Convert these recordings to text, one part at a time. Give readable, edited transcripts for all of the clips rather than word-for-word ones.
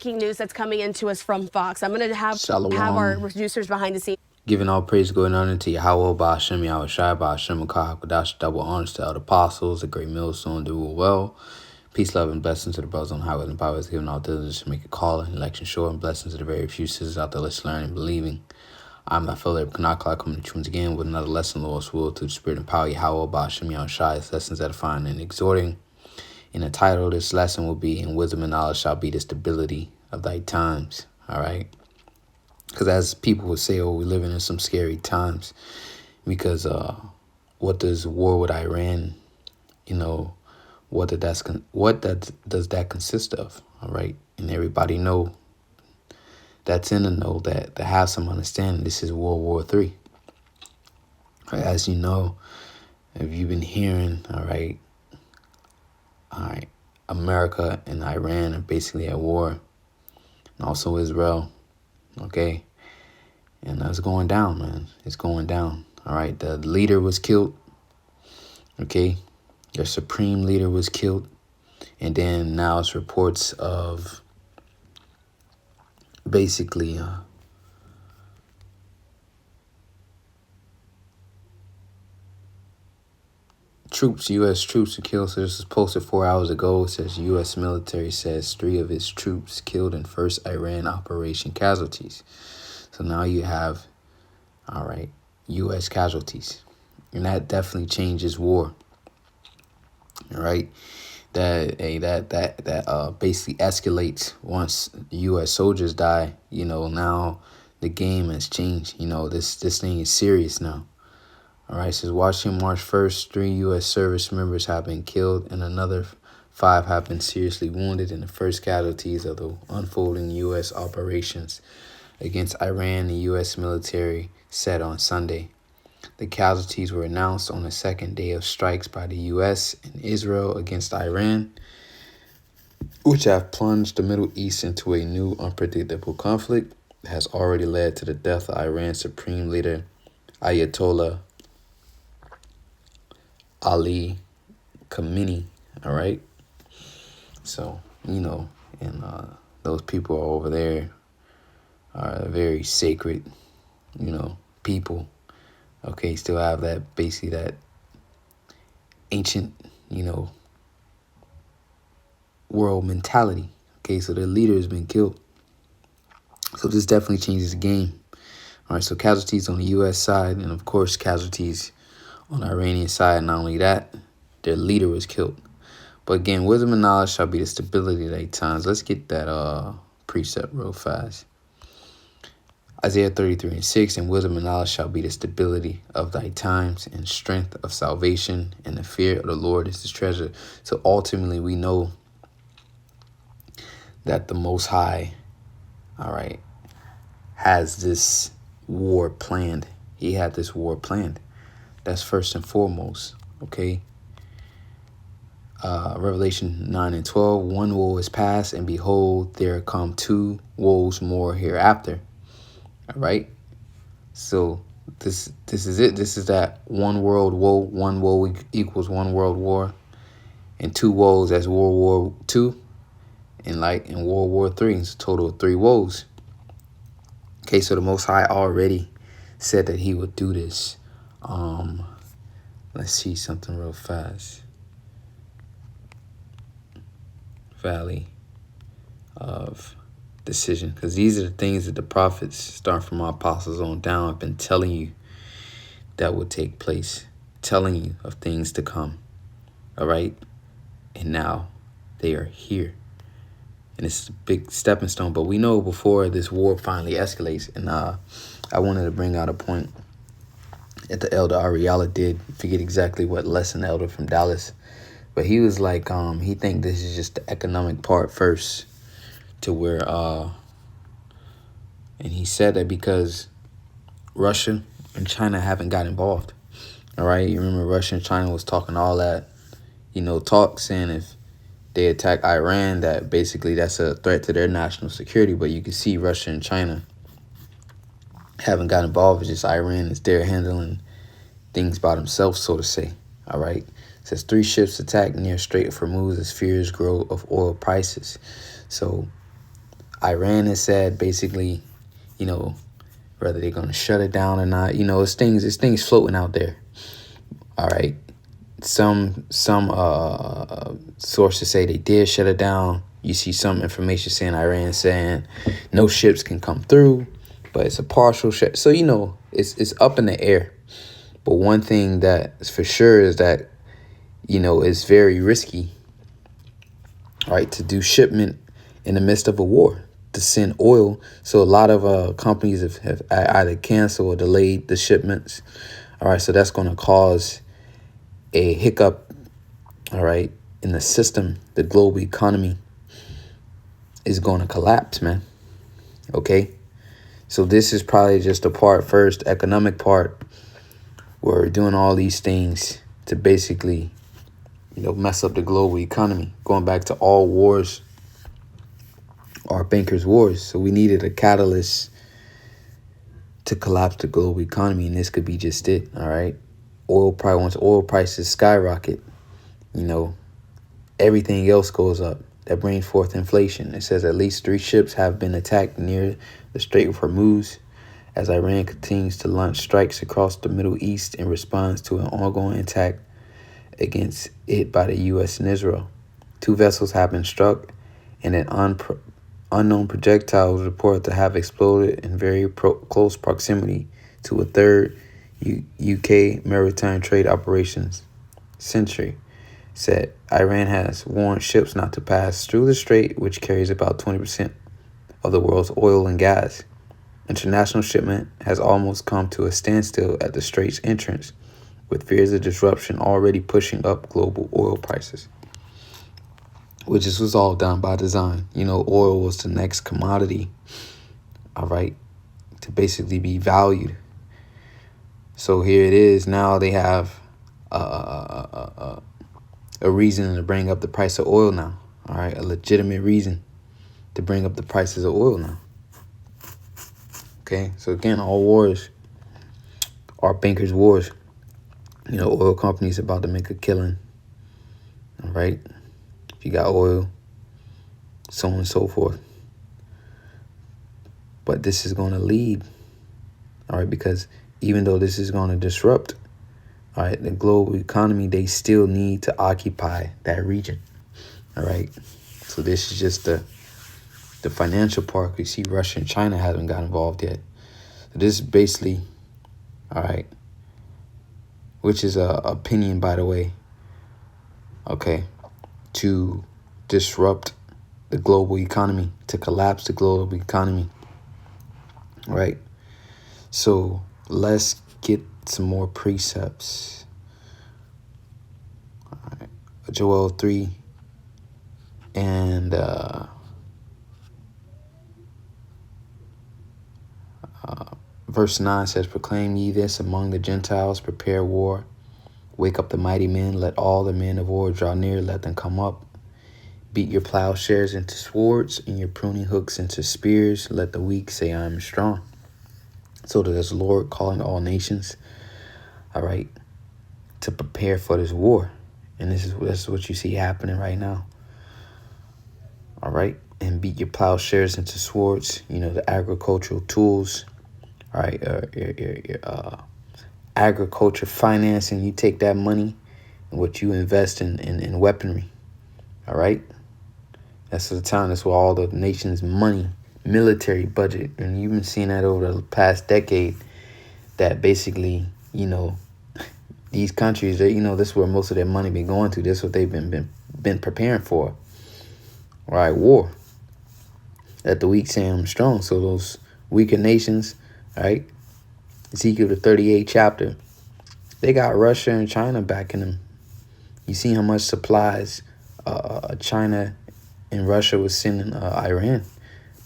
Breaking news that's coming into us from Fox. I'm going to have our producers behind the scenes. Giving all praise going on into Yahweh, Ba'ashem, Yahweh Shai, Ba'ashem, Makah, Kodash, double honors to all the apostles, the great millstone, do well. Peace, love, and blessings to the brothers on highways and byways, giving all diligence to make a call and election sure, and blessings to the very few sisters out there listening, learning, and believing. I'm not Philip Kanakla coming to you once again with another lesson, Lord's will, to the spirit and power, Yahweh, Ba'ashem, Yahweh Shai, lessons edifying and exhorting. And the title of this lesson will be, "In wisdom and knowledge shall be the stability of thy times." All right. Because as people would say, we're living in some scary times. Because what does war with Iran, what does that consist of? All right. And everybody know that's in the know that to have some understanding, this is World War III. Right, as you know, if you've been hearing, all right, America and Iran are basically at war, and also Israel. Okay. And it's going down, man. It's going down. All right. The leader was killed. Okay. Their supreme leader was killed. And then now it's reports of basically U.S. troops were killed. So this was posted 4 hours ago. It says U.S. military says 3 of its troops killed in first Iran operation casualties. So now you have, all right, U.S. casualties. And that definitely changes war. All right. That basically escalates once U.S. soldiers die. Now the game has changed. This thing is serious now. All right, it says Washington, March 1st, 3 U.S. service members have been killed and another 5 have been seriously wounded in the first casualties of the unfolding U.S. operations against Iran, the U.S. military said on Sunday. The casualties were announced on the second day of strikes by the U.S. and Israel against Iran, which have plunged the Middle East into a new unpredictable conflict that has already led to the death of Iran's supreme leader, Ayatollah Ali Khamenei. All right. So, and those people are over there are very sacred, people. Okay. Still have that, basically that ancient, world mentality. Okay. So their leader has been killed. So this definitely changes the game. All right. So casualties on the U.S. side, and of course, casualties on the Iranian side. Not only that, their leader was killed. But again, wisdom and knowledge shall be the stability of thy times. Let's get that precept real fast. Isaiah 33:6, and wisdom and knowledge shall be the stability of thy times, and strength of salvation, and the fear of the Lord is his treasure. So ultimately, we know that the Most High, all right, has this war planned. He had this war planned. That's first and foremost, okay? Revelation 9:12, 1 woe is past, and behold, there come 2 woes more hereafter. All right? So this is it. This is that one world woe. 1 woe equals 1 world war. And 2 woes, that's World War II. And like in World War III, it's a total of 3 woes. Okay, so the Most High already said that he would do this. Let's see something real fast. Valley of decision, because these are the things that the prophets, starting from our apostles on down, have been telling you that would take place, telling you of things to come. All right, and now they are here, and it's a big stepping stone. But we know before this war finally escalates, and I wanted to bring out a point that the elder Ariala did. Forget exactly what lesson, elder from Dallas, but he was like, he think this is just the economic part first, to where, and he said that because Russia and China haven't got involved. All right, you remember Russia and China was talking all that, talk, saying if they attack Iran, that basically that's a threat to their national security. But you can see Russia and China haven't got involved. It's just Iran is there handling things by themselves, so to say. All right. It says 3 ships attacked near Strait of Hormuz as fears grow of oil prices. So Iran has said basically, you know, whether they're going to shut it down or not. You know, it's things floating out there. All right. Some sources say they did shut it down. You see some information saying Iran saying no ships can come through, but it's a partial shut. So, you know, it's up in the air. But one thing that is for sure is that, you know, it's very risky, all right, to do shipment in the midst of a war, to send oil. So a lot of companies have either canceled or delayed the shipments. All right, so that's going to cause a hiccup, all right, in the system. The global economy is going to collapse, man. Okay, so this is probably just the first economic part, where we're doing all these things to basically, you know, mess up the global economy. Going back to all wars are bankers' wars. So we needed a catalyst to collapse the global economy, and this could be just it. All right, once oil prices skyrocket, you know, everything else goes up. That brings forth inflation. It says at least 3 ships have been attacked near the Strait of Hormuz as Iran continues to launch strikes across the Middle East in response to an ongoing attack against it by the U.S. and Israel. 2 vessels have been struck, and an unknown projectile was reported to have exploded in very close proximity to a third UK maritime trade operations. Century said Iran has warned ships not to pass through the strait, which carries about 20% of the world's oil and gas. International shipment has almost come to a standstill at the strait's entrance, with fears of disruption already pushing up global oil prices. Which was all done by design. You know, oil was the next commodity, all right, to basically be valued. So here it is. Now they have a reason to bring up the price of oil now. All right, a legitimate reason to bring up the prices of oil now. Okay, so again, all wars are bankers' wars. You know, oil companies about to make a killing. All right, if you got oil, so on and so forth. But this is going to lead, all right, because even though this is going to disrupt, all right, the global economy, they still need to occupy that region. All right, so this is just the financial part. You see, Russia and China haven't got involved yet. So this is basically, all right, which is a opinion, by the way, okay, to disrupt the global economy, to collapse the global economy, right? So let's get some more precepts. All right. Joel 3 and verse 9 says, proclaim ye this among the Gentiles, prepare war, wake up the mighty men, let all the men of war draw near, let them come up. Beat your plowshares into swords and your pruning hooks into spears. Let the weak say, I am strong. So there's the Lord calling all nations, all right, to prepare for this war. And this is what you see happening right now. All right. And beat your plowshares into swords, you know, the agricultural tools, all right, your agriculture financing. You take that money and what you invest in weaponry, all right? That's the time. That's where all the nation's money, military budget, and you've been seeing that over the past decade, that basically, you know, these countries, they, you know, this is where most of their money been going to. This is what they've been preparing for. All right, war. Let the weak say I'm strong. So those weaker nations, all right, Ezekiel the 38th chapter, they got Russia and China backing them. You see how much supplies China and Russia was sending Iran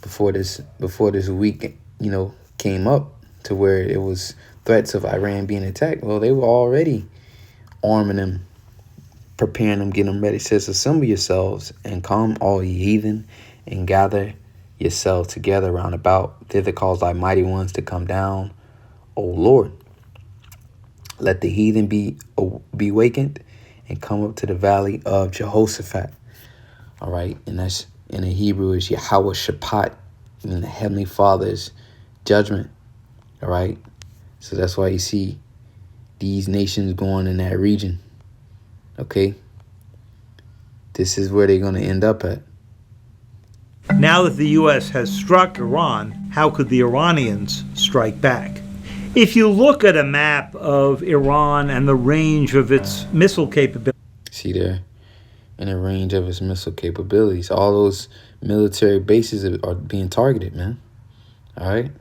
before this week, you know, came up to where it was threats of Iran being attacked. Well, they were already arming them, preparing them, getting them ready. It says, assemble yourselves and come, all ye heathen, and gather yourselves together round about. Thither cause thy mighty ones to come down, O Lord. Let the heathen be wakened and come up to the valley of Jehoshaphat. All right, and that's in the Hebrew is Yahweh Shaphat. in the Heavenly Father's judgment. All right. So that's why you see these nations going in that region. Okay. This is where they're going to end up at. Now that the U.S. has struck Iran, how could the Iranians strike back? If you look at a map of Iran and the range of its missile capabilities, see there, in the range of its missile capabilities, all those military bases are being targeted, man. All right.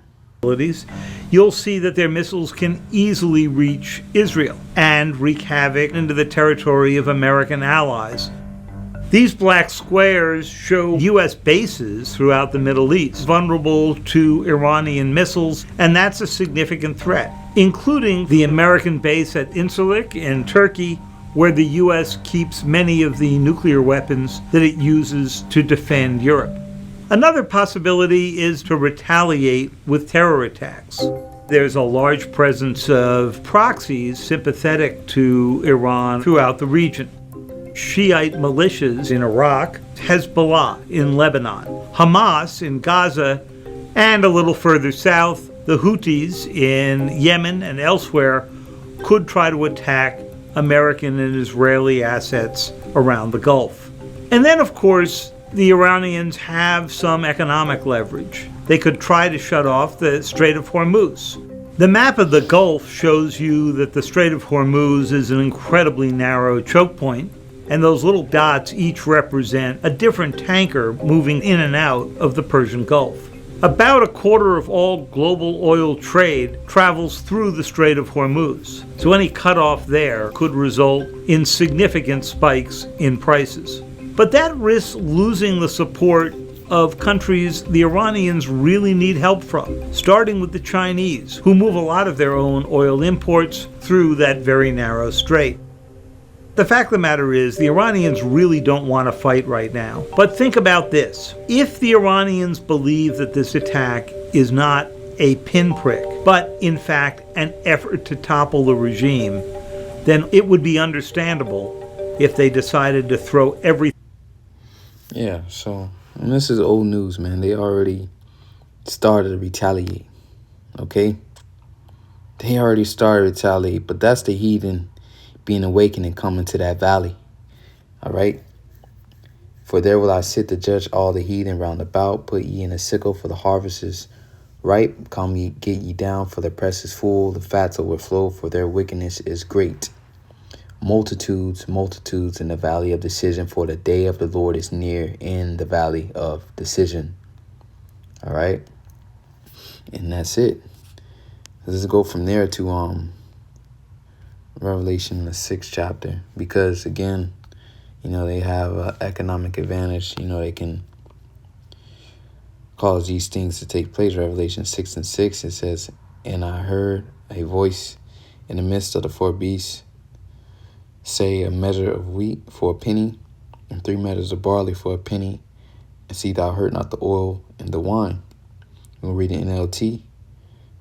You'll see that their missiles can easily reach Israel and wreak havoc into the territory of American allies. These black squares show U.S. bases throughout the Middle East, vulnerable to Iranian missiles, and that's a significant threat, including the American base at Incirlik in Turkey, where the U.S. keeps many of the nuclear weapons that it uses to defend Europe. Another possibility is to retaliate with terror attacks. There's a large presence of proxies sympathetic to Iran throughout the region. Shiite militias in Iraq, Hezbollah in Lebanon, Hamas in Gaza, and a little further south, the Houthis in Yemen and elsewhere could try to attack American and Israeli assets around the Gulf. And then, of course, the Iranians have some economic leverage. They could try to shut off the Strait of Hormuz. The map of the Gulf shows you that the Strait of Hormuz is an incredibly narrow choke point, and those little dots each represent a different tanker moving in and out of the Persian Gulf. About a quarter of all global oil trade travels through the Strait of Hormuz, so any cutoff there could result in significant spikes in prices. But that risks losing the support of countries the Iranians really need help from, starting with the Chinese, who move a lot of their own oil imports through that very narrow strait. The fact of the matter is, the Iranians really don't want to fight right now. But think about this. If the Iranians believe that this attack is not a pinprick, but in fact an effort to topple the regime, then it would be understandable if they decided to throw everything. Yeah, so and this is old news, man. They already started to retaliate, okay? They already started to retaliate, but that's the heathen being awakened and coming to that valley. All right. For there will I sit to judge all the heathen round about. Put ye in a sickle, for the harvest is ripe. Come ye, get ye down, for the press is full. The fats overflow, for their wickedness is great. Multitudes, multitudes in the valley of decision, for the day of the Lord is near in the valley of decision. All right. And that's it. Let's go from there to Revelation, the 6th chapter, because again, you know, they have an economic advantage. You know, they can cause these things to take place. Revelation 6:6, it says, and I heard a voice in the midst of the four beasts say, a measure of wheat for a penny, and 3 measures of barley for a penny, and see thou hurt not the oil and the wine. We'll read it in NLT.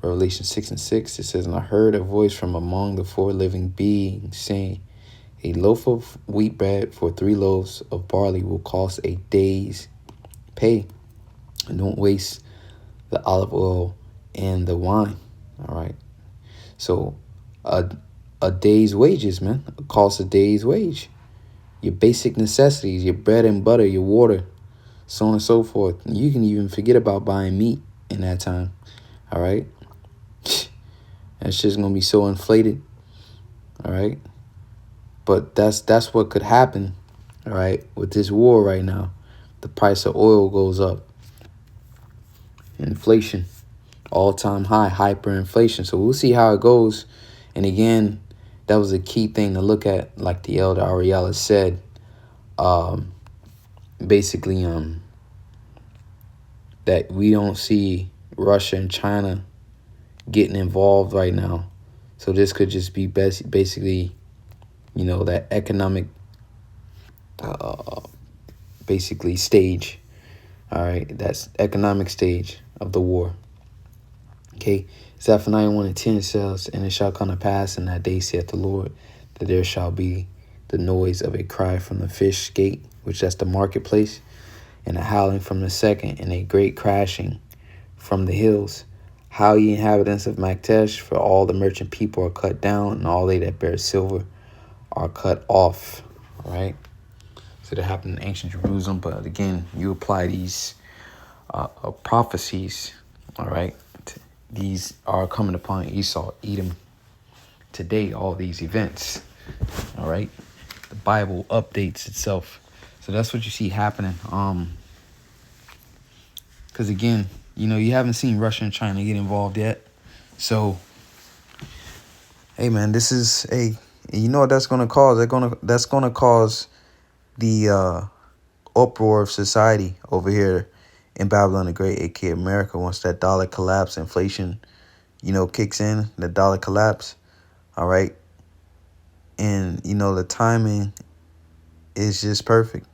Revelation 6:6, it says, and I heard a voice from among the 4 living beings saying, a loaf of wheat bread for 3 loaves of barley will cost a day's pay. And don't waste the olive oil and the wine. All right. So a day's wages, man. It costs a day's wage. Your basic necessities, your bread and butter, your water, so on and so forth. You can even forget about buying meat in that time. All right. That shit's gonna be so inflated. All right. But that's what could happen. All right. With this war right now, the price of oil goes up. Inflation, all-time high, hyperinflation. So we'll see how it goes. And again, that was a key thing to look at, like the elder Ariella said. Basically, that we don't see Russia and China getting involved right now. So this could just be basically, you know, that economic basically stage. All right, that's economic stage of the war. Okay, Zephaniah 1:10 says, and it shall come to pass in that day, saith the Lord, that there shall be the noise of a cry from the fish gate, which that's the marketplace, and a howling from the second, and a great crashing from the hills. How ye inhabitants of Maktesh, for all the merchant people are cut down, and all they that bear silver are cut off. All right. So that happened in ancient Jerusalem. But again, you apply these prophecies. All right. These are coming upon Esau, Edom today, all these events. All right. The Bible updates itself. So that's what you see happening. Because again, you know, you haven't seen Russia and China get involved yet. So, hey man, this is you know what that's gonna cause? That's gonna cause the uproar of society over here in Babylon the Great, aka America. Once that dollar collapse, inflation, you know, kicks in, the dollar collapse. All right. And you know, the timing is just perfect.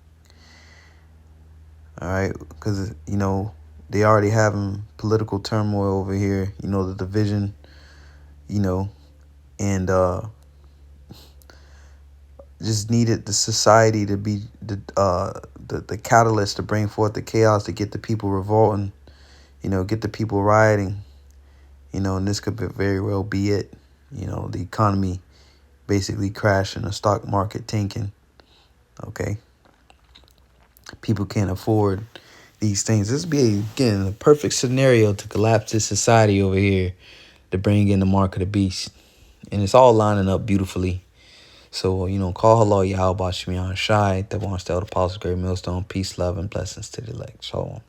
All right, because you know, they already having political turmoil over here, you know, the division, you know, and just needed the society to be the catalyst to bring forth the chaos, to get the people revolting, you know, get the people rioting, you know, and this could very well be it. You know, the economy basically crashing, the stock market tanking. Okay. People can't afford these things. This would be, again, a perfect scenario to collapse this society over here, to bring in the mark of the beast. And it's all lining up beautifully. So, you know, call hello, Yahweh Shemian Shai, that wants to tell the Apostle Great Millstone. Peace, love, and blessings to the elect. Shalom.